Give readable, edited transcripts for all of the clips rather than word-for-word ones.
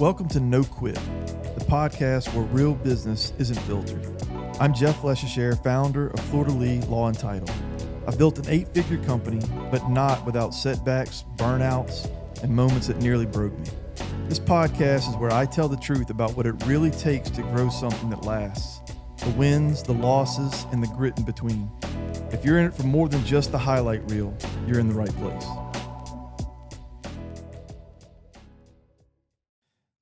Welcome to No Quit, the podcast where real business isn't filtered. I'm Jeff Leschere, founder of Fleur de Lis Law and Title. I've built an 8-figure company, but not without setbacks, burnouts, and moments that nearly broke me. This podcast is where I tell the truth about what it really takes to grow something that lasts. The wins, the losses, and the grit in between. If you're in it for more than just the highlight reel, you're in the right place.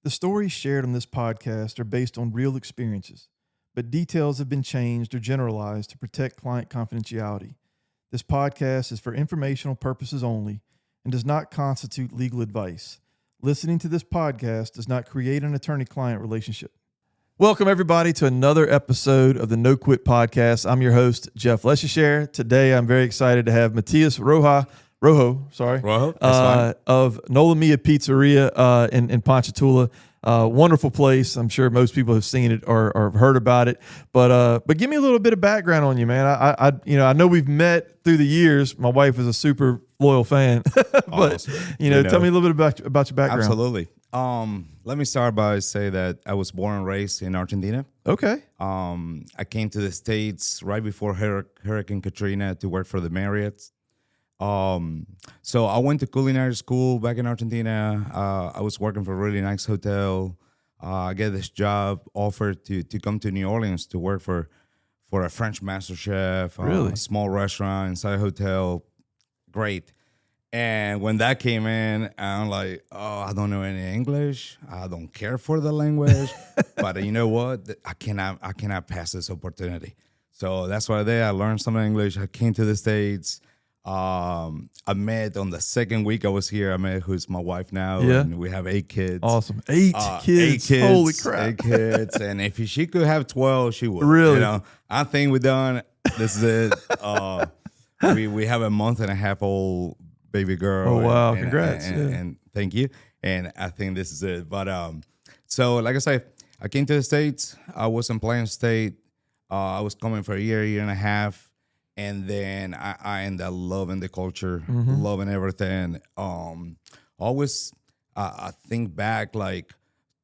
The stories shared on this podcast are based on real experiences, but details have been changed or generalized to protect client confidentiality. This podcast is for informational purposes only and does not constitute legal advice. Listening to this podcast does not create an attorney-client relationship. Welcome, everybody, to another episode of the No Quit Podcast. I'm your host, Jeff Leschere. Today, I'm very excited to have Matias Rojo, of Nola Mia Pizzeria in Ponchatoula. Wonderful place. I'm sure most people have seen it or have heard about it. But give me a little bit of background on you, man. I know we've met through the years. My wife is a super loyal fan. But Awesome. Tell me a little bit about your background. Absolutely. Let me start by say that I was born and raised in Argentina. Okay. I came to the States right before Hurricane Katrina to work for the Marriott. So I went to culinary school back in Argentina. I was working for a really nice hotel. I get this job offered to come to New Orleans to work for a French master chef, Really? a small restaurant inside a hotel. Great. And when that came in, I'm like, oh, I don't know any English. I don't care for the language. But you know what? I cannot pass this opportunity. So that's what I did. I learned some English. I came to the States. I met on the second week I was here. I met who's my wife now. Yeah. And we have 8 kids. Awesome. 8 kids. Holy crap. 8 kids. And if she could have 12, she would. Really? I think we're done. This is it. We have a month and a half old baby girl. Oh, wow. And, Congrats. and thank you. And I think this is it. But so like I said, I came to the States. I was in Plain State. I was coming for a year and a half. And then I ended up loving the culture, loving everything. Always, I think back, like,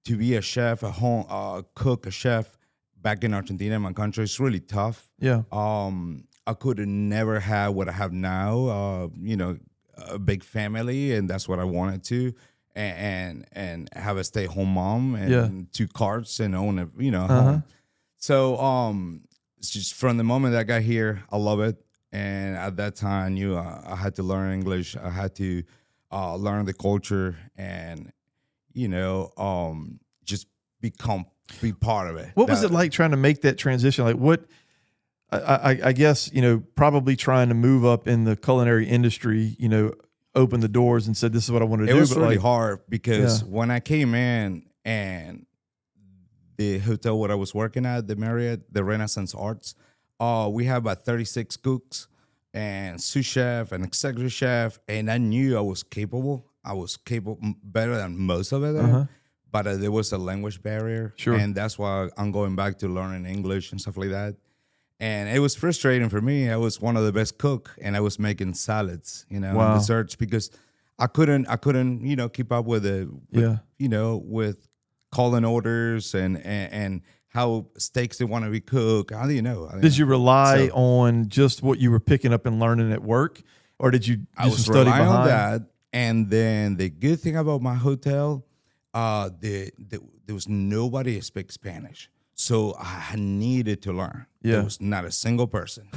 to be a chef, a chef back in Argentina, in my country, it's really tough. Yeah. I could have never had what I have now, a big family, and that's what I wanted to. And have a stay-at-home mom and 2 cars and own a, home. So, it's just from the moment that I got here, I love it. And at that time, I knew I had to learn English. I had to learn the culture and, just be part of it. What was it like trying to make that transition? Like what, I guess, probably trying to move up in the culinary industry, open the doors and said, this is what I want to do. It was really hard because when I came in and the hotel where I was working at, the Marriott, the Renaissance Arts, we have about 36 cooks and sous chef and executive chef, and I knew I was capable. I was capable better than most of it, but there was a language barrier, and that's why I'm going back to learning English and stuff like that. And it was frustrating for me. I was one of the best cook, and I was making salads, and desserts because I couldn't, keep up with with calling orders and how steaks they want to be cooked. How do you know? Did you rely on just what you were picking up and learning at work, or did you I was study relying behind? on that. And then the good thing about my hotel, there was nobody who speaks Spanish, so I needed to learn. Yeah. There was not a single person,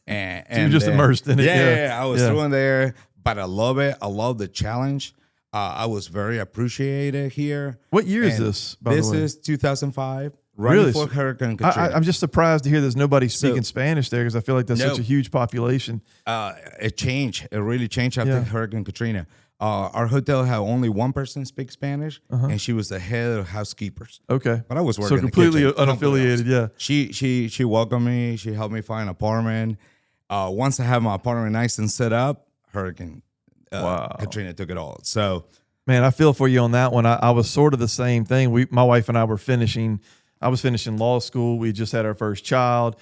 and So you're just immersed in it. Yeah, I was thrown there, but I love it. I love the challenge. I was very appreciated here. What year is this, by the way? This is 2005, right Really? before Hurricane Katrina. I'm just surprised to hear there's nobody speaking Spanish there because I feel like that's such a huge population. It changed. It really changed after Hurricane Katrina. Our hotel had only one person speak Spanish, and she was the head of housekeepers. Okay. But I was working so completely in the kitchen, unaffiliated, yeah. She welcomed me. She helped me find an apartment. Once I had my apartment nice and set up, Hurricane Katrina took it all. So, man, I feel for you on that one. I was sort of the same thing. My wife and I were finishing. I was finishing law school. We just had our first child.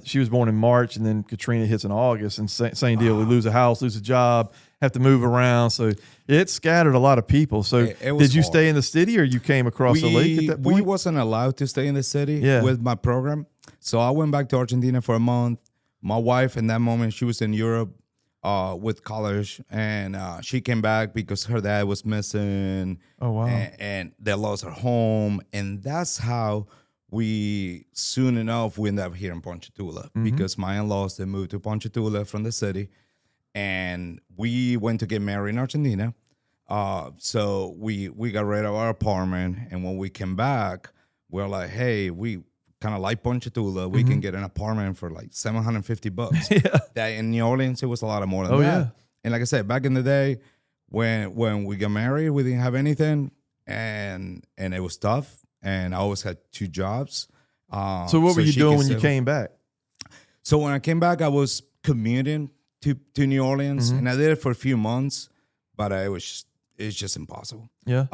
She was born in March, and then Katrina hits in August, and same deal. We lose a house, lose a job, have to move around. So it scattered a lot of people. So did you stay in the city, or you came across the lake at that point? We wasn't allowed to stay in the city with my program. So I went back to Argentina for a month. My wife, in that moment, she was in Europe with college, and she came back because her dad was missing. Oh, wow. And they lost her home. And that's how soon enough, we ended up here in Ponchatoula because my in-laws, they moved to Ponchatoula from the city. And we went to get married in Argentina. So we got rid of our apartment. And when we came back, we were like, hey, we kind of like Ponchatoula. We can get an apartment for like $750. Yeah. That in New Orleans, it was a lot more than that. Yeah. And like I said, back in the day, when we got married, we didn't have anything. And it was tough. And I always had 2 jobs. So what were you doing when you came back? So when I came back, I was commuting to New Orleans, and I did it for a few months, but it's just impossible. Yeah.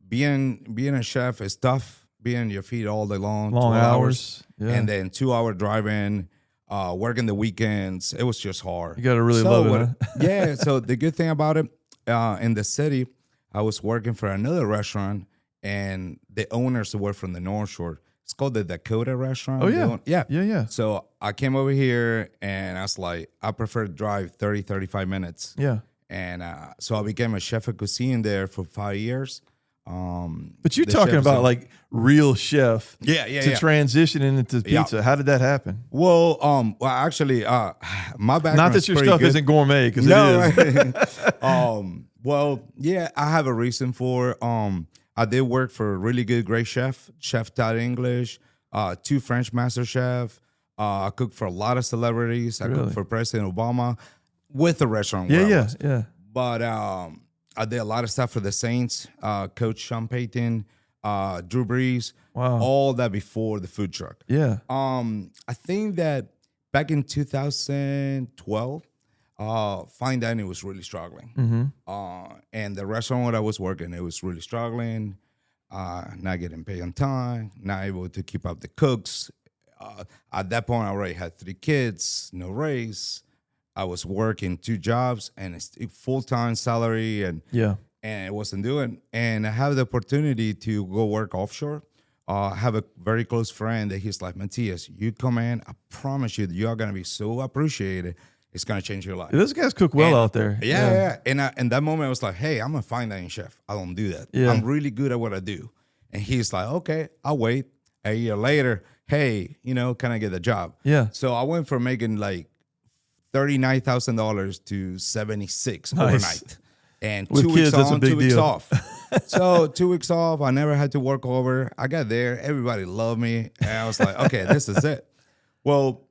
Being a chef is tough. Being on your feet all day long 2 hours. Yeah. And then 2-hour driving, working the weekends. It was just hard. You got to really love it. Huh? Yeah. So the good thing about it, in the city, I was working for another restaurant, and the owners were from the North Shore. It's called the Dakota Restaurant. Oh, yeah. Yeah. So I came over here, and I was like, I prefer to drive 30, 35 minutes. Yeah. And so I became a chef of cuisine there for 5 years. But you're talking about like real chef to transition into pizza. Yeah. How did that happen? Well, actually, my background. Not that your stuff isn't gourmet, because it is. Well, yeah, I have a reason for. I did work for a really good, great chef taught English, 2 French master chef. I cooked for a lot of celebrities. I cooked for President Obama with the restaurant. Yeah. But I did a lot of stuff for the Saints, Coach Sean Payton, Drew Brees. Wow. All that before the food truck. Yeah. I think that back in 2012, fine dining was really struggling. And the restaurant where I was working, it was really struggling. Not getting paid on time, not able to keep up the cooks. At that point, I already had 3 kids, no raise. I was working 2 jobs and it's full-time salary, and it wasn't doing. And I have the opportunity to go work offshore. I have a very close friend that he's like, Matias, you come in, I promise you that you are going to be so appreciated. It's going to change your life. Those guys cook well out there. Yeah. And in that moment, I was like, hey, I'm a fine dining chef. I don't do that. Yeah. I'm really good at what I do. And he's like, okay, I'll wait. A year later, hey, can I get a job? Yeah. So I went from making like $39,000 to $76,000 overnight. And with 2 kids, weeks on, 2 weeks deal. off. So 2 weeks off, I never had to work over. I got there. Everybody loved me. And I was like, okay, this is it. Well,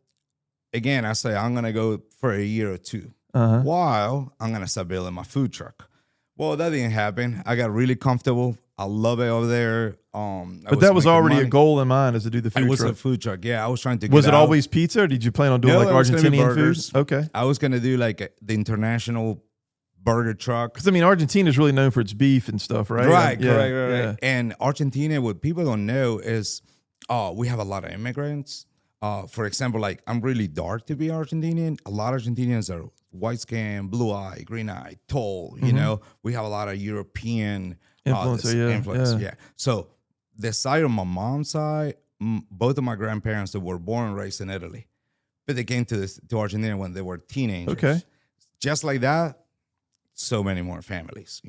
again, I say I'm going to go for a year or 2 while I'm going to start building my food truck. Well, that didn't happen. I got really comfortable. I love it over there. But that was already a goal in mind, is to do the food truck. It was a food truck. Yeah, I was trying to get Was it out. always pizza, or did you plan on doing like Argentinian food? Okay. I was going to do like the international burger truck. Because, Argentina is really known for its beef and stuff, right? Right, correct. And Argentina, what people don't know is we have a lot of immigrants. For example, like I'm really dark to be Argentinian. A lot of Argentinians are white skin, blue eye, green eye, tall. We have a lot of European influence. Yeah. So the side of my mom's side, both of my grandparents that were born and raised in Italy, but they came to Argentina when they were teenagers. Okay. Just like that, so many more families,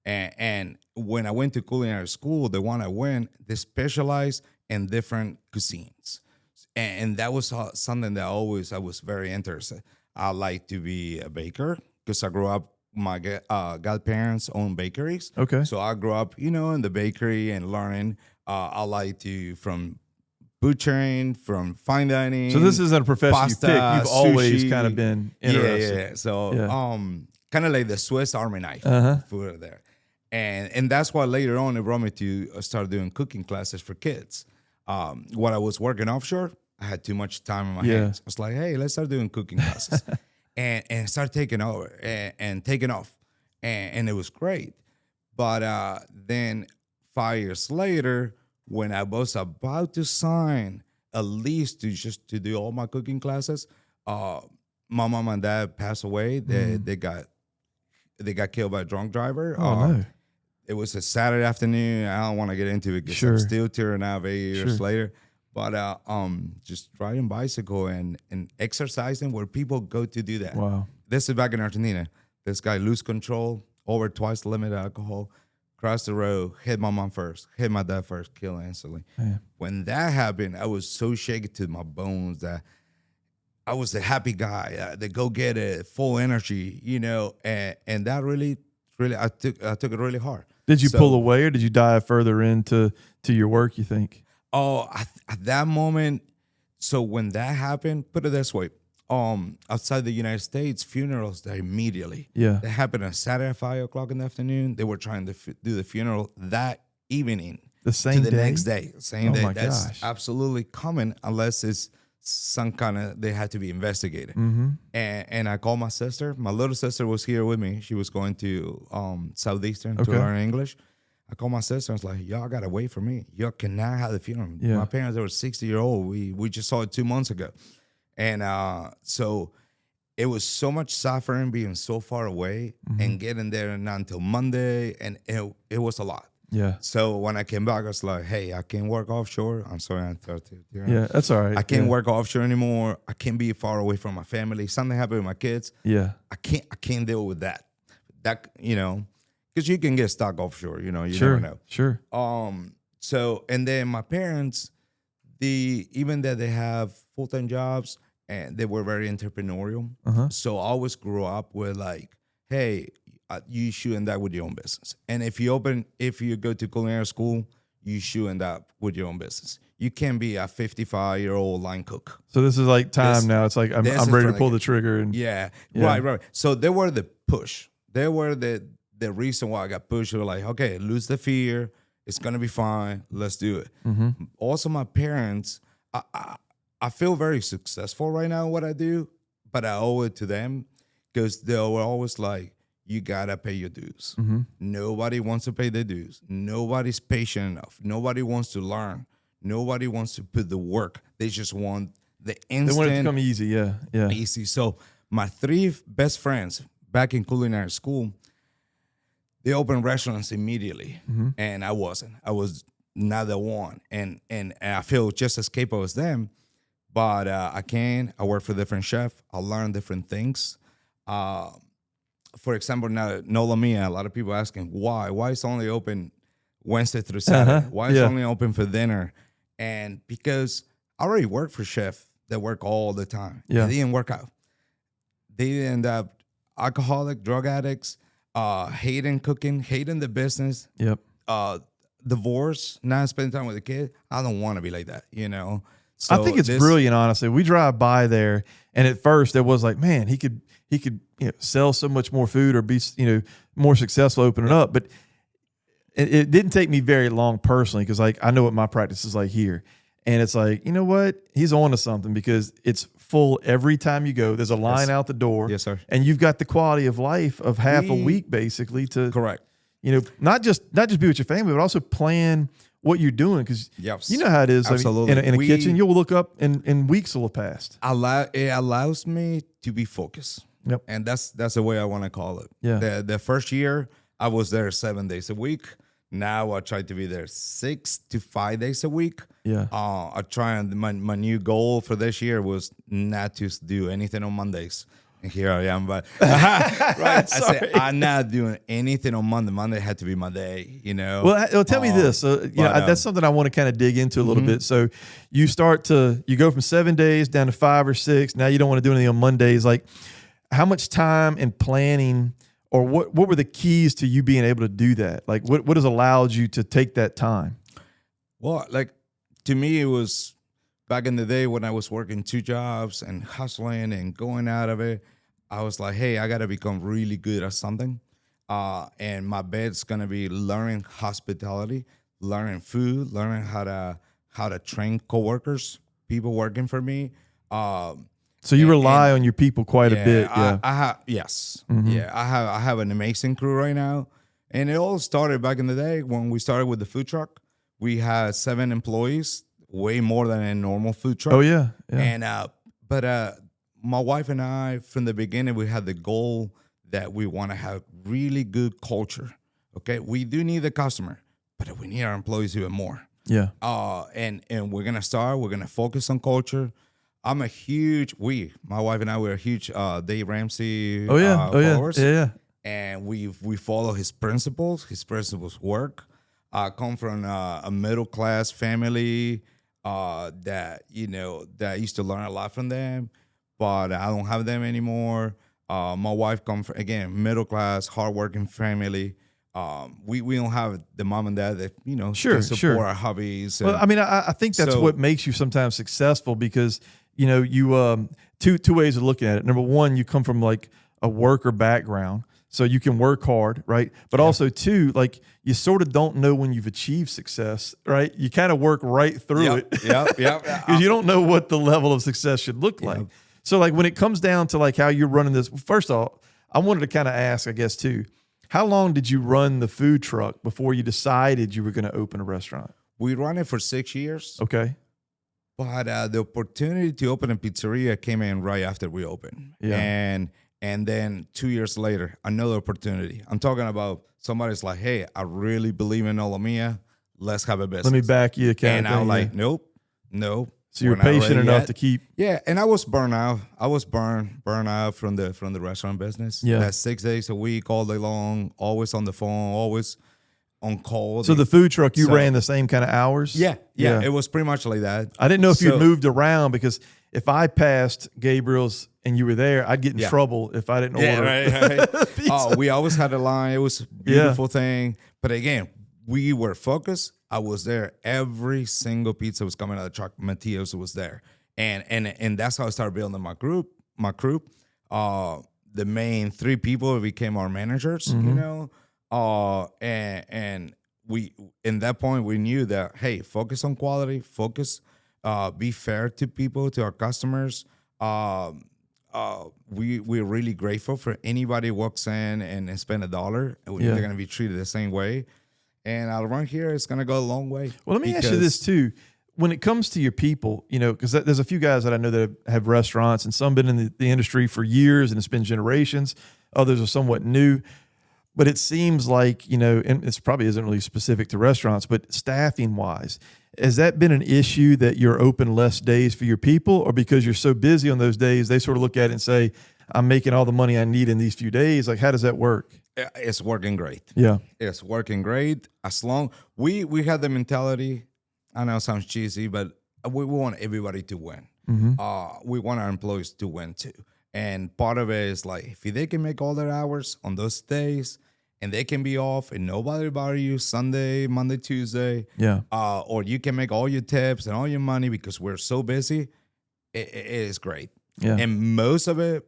And when I went to culinary school, the one I went, they specialized in different cuisines. And that was something that I was very interested. I like to be a baker because I grew up, my godparents own bakeries. Okay. So I grew up, in the bakery and learning. I like from butchering, from fine dining. So this isn't a profession pasta, you picked. You've always sushi. kind of been interested. Yeah. So kind of like the Swiss Army knife food there. And that's why later on it brought me to start doing cooking classes for kids. When I was working offshore, I had too much time in my hands. I was like, hey, let's start doing cooking classes. and start taking over and taking off. And it was great. But then 5 years later, when I was about to sign at least to do all my cooking classes. My mom and dad passed away. They got killed by a drunk driver. Oh no. It was a Saturday afternoon. I don't want to get into it because I'm still tearing up 8 years later. But just riding bicycle and exercising where people go to do that. Wow. This is back in Argentina. This guy lose control, over twice the limit of alcohol, crossed the road, hit my mom first, hit my dad first, kill instantly. Man. When that happened, I was so shaken to my bones that I was the happy guy, the go-getter, full energy, you know, and that really, I took it really hard. Did you pull away or did you dive further into your work, you think? Oh, at that moment, so when that happened, put it this way, outside the United States, funerals there immediately. Yeah. They happened on Saturday at 5 o'clock in the afternoon. They were trying to do the funeral that evening. The same day? Next day. Same day. My That's gosh. absolutely common unless it's some kind of, they had to be investigated. Mm-hmm. And I called my sister. My little sister was here with me. She was going to Southeastern to learn English. I called my sister. I was like, y'all got to wait for me. Y'all cannot have the funeral. Yeah. My parents, they were 60-year-old. We just saw it 2 months ago. And so it was so much suffering being so far away and getting there not until Monday. And it was a lot. Yeah. So when I came back, I was like, hey, I can't work offshore. I'm sorry. Yeah, that's all right. I can't work offshore anymore. I can't be far away from my family. Something happened with my kids. Yeah. I can't deal with that. That, you know, because you can get stuck offshore, you know, you never know. Sure. So, and then my parents, even that they have full-time jobs and they were very entrepreneurial. So I always grew up with like, hey, you should end up with your own business. And if you go to culinary school, you should end up with your own business. You can't be a 55-year-old line cook. So this is like time now. It's like I'm ready to pull the trigger. And yeah. Right. So they were the push. They were the reason why I got pushed. They were like, okay, lose the fear. It's gonna be fine. Let's do it. Also, my parents, I feel very successful right now in what I do, but I owe it to them because they were always like, you gotta pay your dues. Nobody wants to pay their dues. Nobody's patient enough. Nobody wants to learn. Nobody wants to put the work. They just want the instant. They want it to come easy, yeah. Easy. So my 3 best friends back in culinary school, they opened restaurants immediately, and I wasn't. I was not the one, and I feel just as capable as them, but I work for different chef. I learn different things. For example, now Nola Mia, a lot of people asking why it's only open Wednesday through Saturday. Why it's only open for dinner? And because I already work for chefs that work all the time. Yeah. They didn't work out. They end up alcoholic, drug addicts, hating cooking, hating the business. Yep. Divorce, not spending time with the kid. I don't want to be like that, you know. So I think it's brilliant, honestly. We drive by there, and at first it was like, man, he could sell so much more food or be more successful opening up. But it didn't take me very long personally because like I know what my practice is like here, and it's like, you know what, he's on to something because it's full every time you go. There's a line out the door. Yes, sir. And you've got the quality of life of half a week basically to correct. Not just be with your family, but also plan what you're doing because you know how it is. Absolutely. I mean, in a kitchen, you'll look up and weeks will have passed. It allows me to be focused. Yep. And that's the way I want to call it. Yeah. The first year I was there 7 days a week. Now I try to be there 6 to 5 days a week. Yeah. I try, and my new goal for this year was not to do anything on Mondays. And here I am, but right. I said I'm not doing anything on Monday. Monday had to be my day, you know. Well, tell me this. That's something I want to kind of dig into a little bit. So you go from 7 days down to 5 or 6. Now you don't want to do anything on Mondays. Like, how much time and planning, or what were the keys to you being able to do that? Like, what has allowed you to take that time? Well, like, to me, it was back in the day when I was working 2 jobs and hustling and going out of it. I was like, hey, I got to become really good at something. And my bed's going to be learning hospitality, learning food, learning how to train coworkers, people working for me. So you rely on your people quite a bit. Yeah. I have, yes. Yeah. I have an amazing crew right now. And it all started back in the day when we started with the food truck. We had 7 employees. way more than a normal food truck. Oh yeah. Yeah. And but my wife and I, from the beginning, we had the goal that we want to have really good culture. Okay, we do need the customer, but we need our employees even more. Yeah. And we're gonna start. We're gonna focus on culture. I'm a huge. My wife and I, we're a huge Dave Ramsey. Oh yeah. Followers. Yeah. And we follow his principles. His principles work. I come from a middle class family that I used to learn a lot from them, but I don't have them anymore. My wife comes from, again, middle class, hardworking family. We don't have the mom and dad that can support our hobbies. Well, I mean, I think that's what makes you sometimes successful, because you two ways of looking at it. Number one, you come from like a worker background, so you can work hard, right? But also two, like you sort of don't know when you've achieved success, right? You kind of work right through it. Yeah. Because you don't know what the level of success should look like. So like when it comes down to like how you're running this, first off, I wanted to kind of ask, I guess too, how long did you run the food truck before you decided you were going to open a restaurant? We ran it for 6 years. Okay. But the opportunity to open a pizzeria came in right after we opened. Yeah. And then 2 years later, another opportunity. I'm talking about somebody's like, hey, I really believe in Nola Mia. Let's have a business. Let me back you. And I'm like, nope. So you're patient enough to keep. Yeah, and I was burned out. I was burned out from the restaurant business. Yeah. That's 6 days a week, all day long, always on the phone, always on call. So the food truck, you ran the same kind of hours? Yeah. It was pretty much like that. I didn't know if you'd moved around, because if I passed Gabriel's and you were there, I'd get in trouble if I didn't order. Right. We always had a line. It was a beautiful thing. But again, we were focused. I was there. Every single pizza was coming out of the truck. Matias was there. And that's how I started building my crew. The main 3 people became our managers, and we, in that point, we knew that, hey, focus on quality, be fair to people, to our customers. We're really grateful for anybody who walks in and spend $1, and they're going to be treated the same way. And around here, it's going to go a long way. Well, let me ask you this too. When it comes to your people, because there's a few guys that I know that have restaurants, and some been in the industry for years and it's been generations. Others are somewhat new. But it seems like, and this probably isn't really specific to restaurants, but staffing wise, has that been an issue that you're open less days for your people, or because you're so busy on those days, they sort of look at it and say, I'm making all the money I need in these few days? Like, how does that work? It's working great. Yeah. It's working great. As long we had the mentality, I know it sounds cheesy, but we want everybody to win. Mm-hmm. We want our employees to win too. And part of it is like, if they can make all their hours on those days and they can be off and nobody bother you Sunday, Monday, Tuesday. Yeah. Or you can make all your tips and all your money because we're so busy. It is great. Yeah. And most of the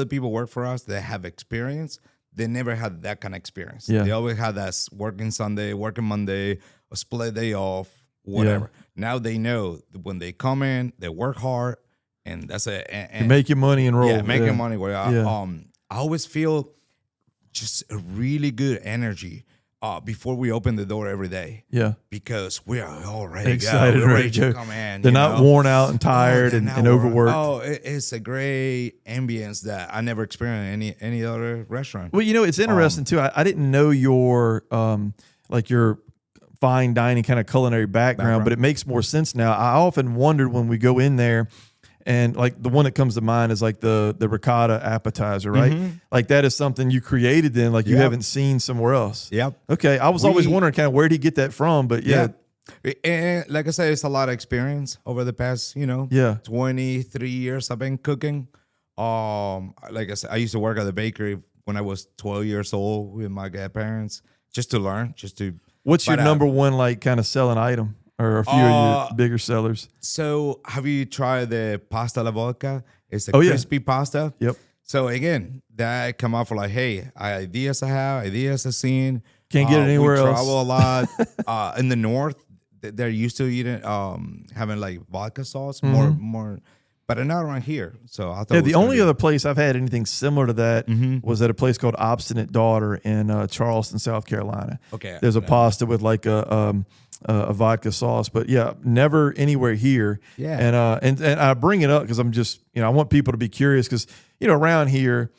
people work for us that have experience. They never had that kind of experience. Yeah. They always had that working Sunday, working Monday, a split day off, whatever. Yeah. Now they know that when they come in, they work hard, and that's it. And you make your money and roll. Yeah, making money. I always feel just a really good energy before we open the door every day. Yeah. Because we are all ready excited, to go. We're ready to come in. They're not worn out and tired and overworked. Oh, it's a great ambience that I never experienced in any other restaurant. Well, it's interesting too. I didn't know your your fine dining kind of culinary background, but it makes more sense now. I often wondered when we go in there, and like the one that comes to mind is like the ricotta appetizer, right? Mm-hmm. Like that is something you created then, like you haven't seen somewhere else. Yep. Okay. I was always wondering kind of where did he get that from, but yeah. And like I said, it's a lot of experience over the past, 23 years I've been cooking. Like I said, I used to work at the bakery when I was 12 years old with my grandparents just to learn, What's your number one like kind of selling item? Or a few of your bigger sellers. So have you tried the pasta alla vodka? It's a crispy pasta. Yep. So again, that come out for like, hey, ideas I have, ideas I've seen. Can't get it anywhere else. We travel a lot. In the north, they're used to eating, having like vodka sauce, more but not around here. So I thought Yeah, the only other place I've had anything similar to that was at a place called Obstinate Daughter in Charleston, South Carolina. Okay. There's a pasta with like a vodka sauce, but yeah, never anywhere here. Yeah. And I bring it up because I'm just, I want people to be curious because, around here,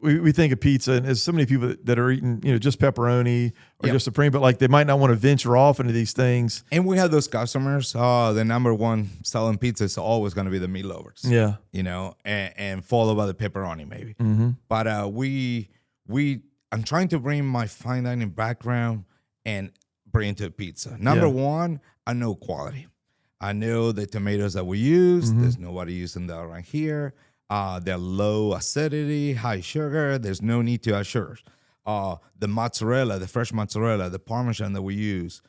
we think of pizza and there's so many people that are eating, just pepperoni or just supreme, but like they might not want to venture off into these things. And we have those customers. The number one selling pizza is always going to be the meat lovers. Yeah. And followed by the pepperoni maybe. But I'm trying to bring my fine dining background and bring it to pizza. Number one, I know quality. I know the tomatoes that we use. There's nobody using that around here. They're low acidity, high sugar. There's no need to add sugars. The mozzarella, the fresh mozzarella, the Parmesan that we use,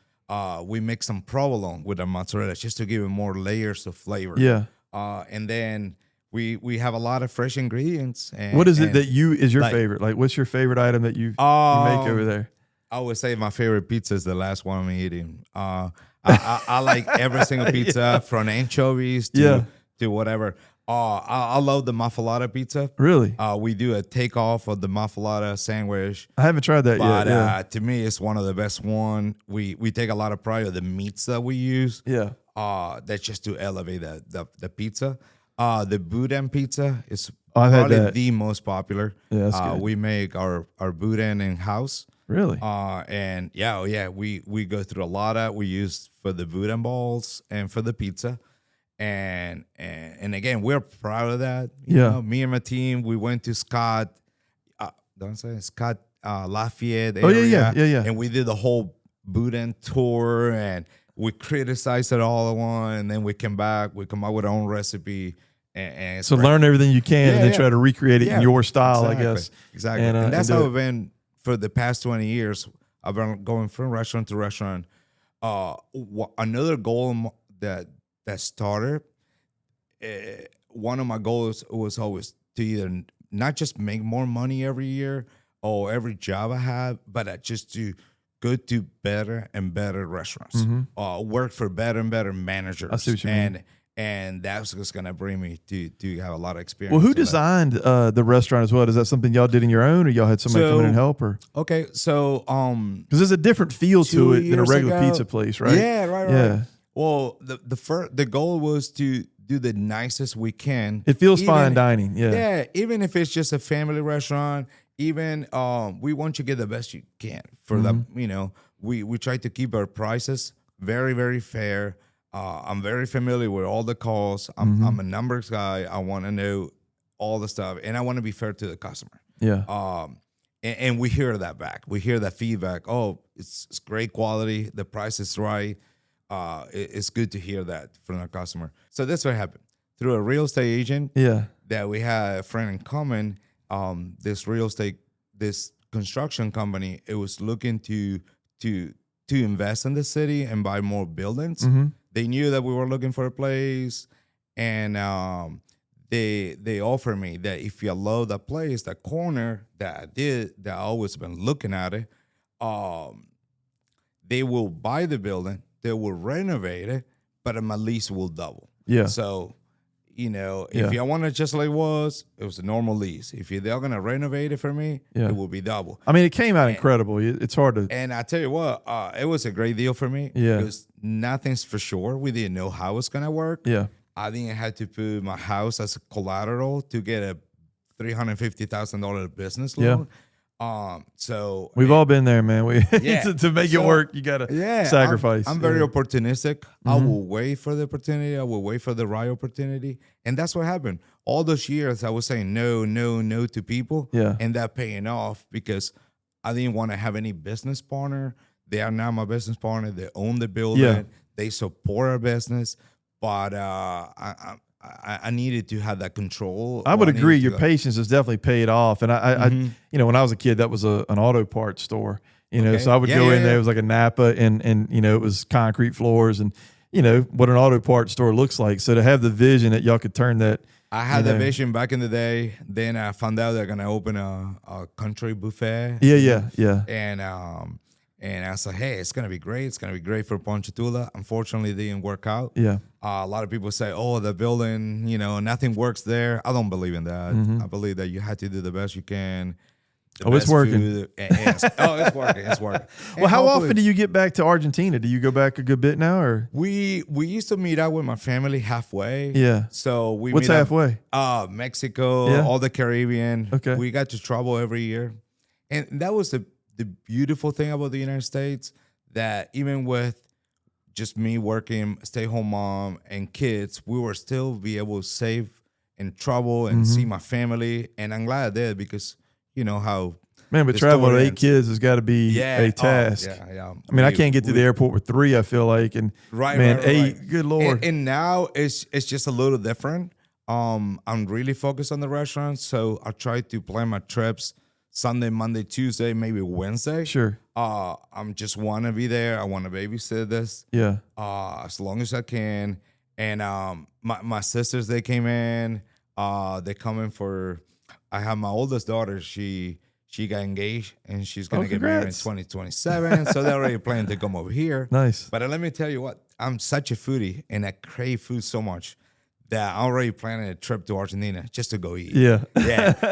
we mix some provolone with our mozzarella just to give it more layers of flavor. Yeah. And then we have a lot of fresh ingredients. And, what is it that is your favorite? Like, what's your favorite item that you make over there? I would say my favorite pizza is the last one I'm eating. I like every single pizza from anchovies to whatever. I love the muffalata pizza. Really? We do a takeoff of the muffalata sandwich. I haven't tried that yet. But to me, it's one of the best one. We take a lot of pride of the meats that we use. Yeah. That's just to elevate the pizza. The boudin pizza is I've had probably that. the most popular. Yeah, that's good. We make our boudin in house. Really? And we go through a lot of. We use for the boudin balls and for the pizza. And again, we're proud of that. You know, me and my team, we went to Scott Lafayette area. Yeah. And we did the whole boudin tour, and we criticized it all at once, and then we came back. We come out with our own recipe. And so learn everything you can, and then try to recreate it in your style, I guess. Exactly. And that's how it's been for the past 20 years. I've been going from restaurant to restaurant. Another goal that started, one of my goals was always to either not just make more money every year or every job I have, but just to go to better and better restaurants, work for better and better managers. I see what you mean. And that's what's going to bring me to have a lot of experience. Well, who designed the restaurant as well? Is that something y'all did on your own, or y'all had somebody come in and help? Or okay, so because there's a different feel to it than a regular pizza place, right? Yeah, right. Yeah. Well, the goal was to do the nicest we can. It feels fine dining. Yeah. Yeah. Even if it's just a family restaurant, even we want you to get the best you can for the. We try to keep our prices very, very fair. I'm very familiar with all the costs. I'm a numbers guy. I want to know all the stuff, and I want to be fair to the customer. Yeah. And we hear that back. We hear that feedback. Oh, it's great quality. The price is right. It's good to hear that from our customer. So that's what happened. Through a real estate agent that we had a friend in common, this construction company, it was looking to invest in the city and buy more buildings. They knew that we were looking for a place, and they offered me that if you love that place, that corner that I always been looking at it, they will buy the building. They will renovate it, but my lease will double. Yeah. So, if you want it just like it was a normal lease. If they're going to renovate it for me, it will be double. I mean, it came out incredible. It's hard to. And I tell you what, it was a great deal for me. Yeah. Because nothing's for sure. We didn't know how it's going to work. Yeah. I didn't have to put my house as a collateral to get a $350,000 business loan. Yeah. So we've all been there, man. To make it work, you gotta sacrifice. I'm very opportunistic. I will wait for the opportunity. I will wait for the right opportunity, and that's what happened. All those years, I was saying no to people, and that paying off because I didn't want to have any business partner. They are now my business partner. They own the building. Yeah. They support our business, but I needed to have that control. I would agree. Your patience has definitely paid off. And I when I was a kid, that was an auto parts store. So I would go in there. It was like a Napa, and it was concrete floors, and what an auto parts store looks like. So to have the vision that y'all could turn that. I had the vision back in the day. Then I found out they're gonna open a country buffet. Yeah. And I said, hey, it's going to be great. It's going to be great for Ponchatoula. Unfortunately, it didn't work out. Yeah. A lot of people say, oh, the building, nothing works there. I don't believe in that. I believe that you have to do the best you can. It's working. It's working. It's working. Well, how often do you get back to Argentina? Do you go back a good bit now, or we used to meet up with my family halfway? Yeah. So we what's meet halfway? Mexico, all the Caribbean. Okay. We got to travel every year, and that was the beautiful thing about the United States, that even with just me working, stay-home mom and kids, we were still be able to save and travel and see my family. And I'm glad I did, because you know how. Man, but traveling with 8 kids has got to be a task. Yeah. I mean, I can't get to the airport with 3, I feel like. And man, 8, good Lord. And now it's just a little different. I'm really focused on the restaurant, so I try to plan my trips Sunday, Monday, Tuesday, maybe Wednesday. Sure. I'm just want to be there. I want to babysit this. Yeah. As long as I can. And my sisters, they came in. They come in for. I have my oldest daughter. She got engaged, and she's gonna get married in 2027. So they're already planning to come over here. Nice. But let me tell you what, I'm such a foodie, and I crave food so much that I'm already planning a trip to Argentina just to go eat. Yeah.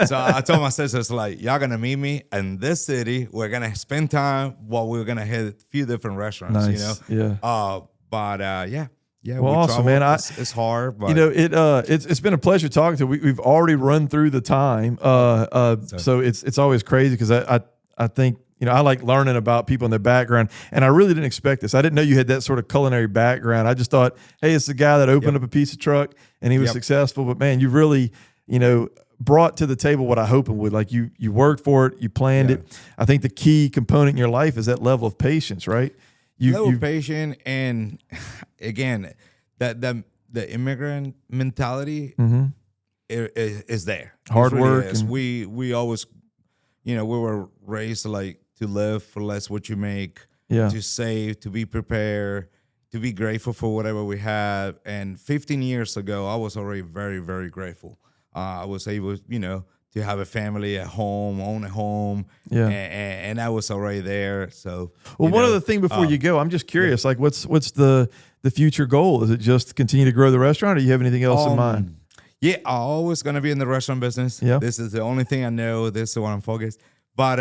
So I told my sisters, like, y'all gonna meet me in this city. We're gonna spend time while we're gonna hit a few different restaurants. Nice. Yeah. Yeah, well, awesome, man. It's hard, but it's been a pleasure talking to you. We've already run through the time, so it's always crazy, because I think I like learning about people and their background, and I really didn't expect this. I didn't know you had that sort of culinary background. I just thought, hey, it's the guy that opened up a pizza truck and he was successful. But man, you really brought to the table what I hope it would. Like you worked for it, you planned it. I think the key component in your life is that level of patience, right? You patient, and again, that the immigrant mentality is there. Hard work. We always, we were raised like to live for less what you make, to save, to be prepared, to be grateful for whatever we have. And 15 years ago, I was already very, very grateful. I was able, to have a family at home, own a home, and I was already there. So, one other thing before you go, I'm just curious, like what's the future goal? Is it just to continue to grow the restaurant, or do you have anything else in mind? Yeah, I'm always gonna be in the restaurant business. Yeah, this is the only thing I know. This is what I'm focused. But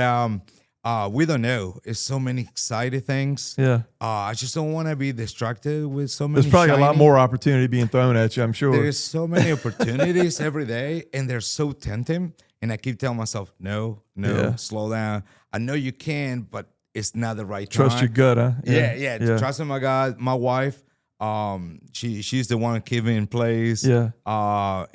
we don't know. It's so many exciting things. Yeah. I just don't want to be distracted with so many. There's probably a lot more opportunity being thrown at you, I'm sure. There's so many opportunities every day, and they're so tempting. And I keep telling myself, no, slow down. I know you can, but it's not the right time. Trust your gut, huh? Yeah. Trust in my God. My wife, she's the one keeping in place. Yeah.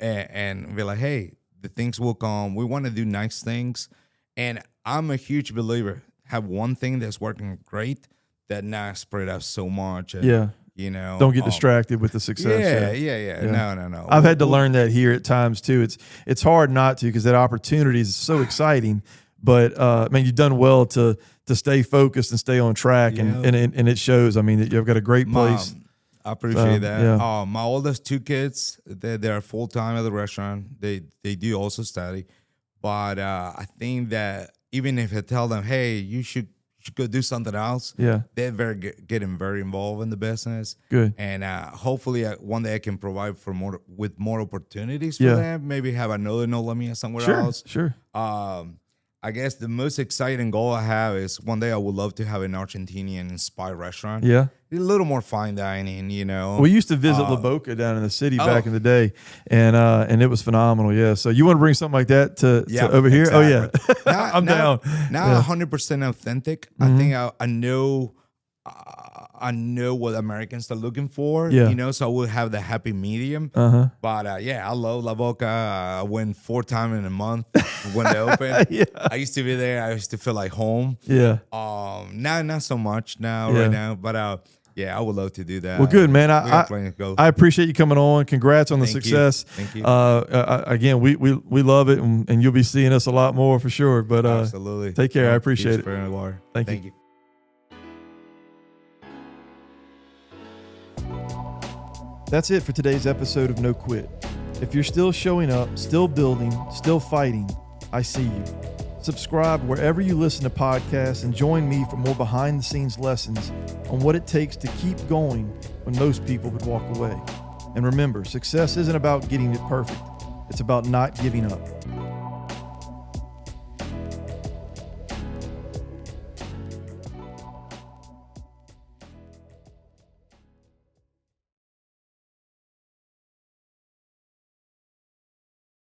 And be like, hey, the things will come. We want to do nice things. And I'm a huge believer. Have one thing that's working great, that not spread out so much. And, don't get distracted with the success. Yeah. No. I've had to learn that here at times too. It's hard not to, because that opportunity is so exciting. But man, you've done well to stay focused and stay on track, and it shows. I mean, that you've got a great place. I appreciate that. Yeah. My oldest 2 kids, they're full time at the restaurant. They do also study, but I think that even if I tell them, hey, you should go do something else, they're getting very involved in the business. Good. And hopefully one day I can provide with more opportunities for them. Maybe have another Nola Mia somewhere else. Sure. I guess the most exciting goal I have is one day I would love to have an Argentinian inspired restaurant. Yeah. A little more fine dining, We used to visit La Boca down in the city back in the day, and it was phenomenal. Yeah. So you want to bring something like that to over here? Exactly. Oh yeah. I'm down. Now 100% authentic. I think I know what Americans are looking for, so I will have the happy medium. But I love La Boca. I went 4 times in a month when they opened. I used to be there. I used to feel like home. Yeah. Now not so much right now, but I would love to do that. Well, good, man. I appreciate you coming on. Congrats on the success. Thank you. Again, we love it, and you'll be seeing us a lot more for sure. But absolutely. Take care. I appreciate it. Thank you. That's it for today's episode of No Quit. If you're still showing up, still building, still fighting, I see you. Subscribe wherever you listen to podcasts and join me for more behind-the-scenes lessons on what it takes to keep going when most people would walk away. And remember, success isn't about getting it perfect. It's about not giving up.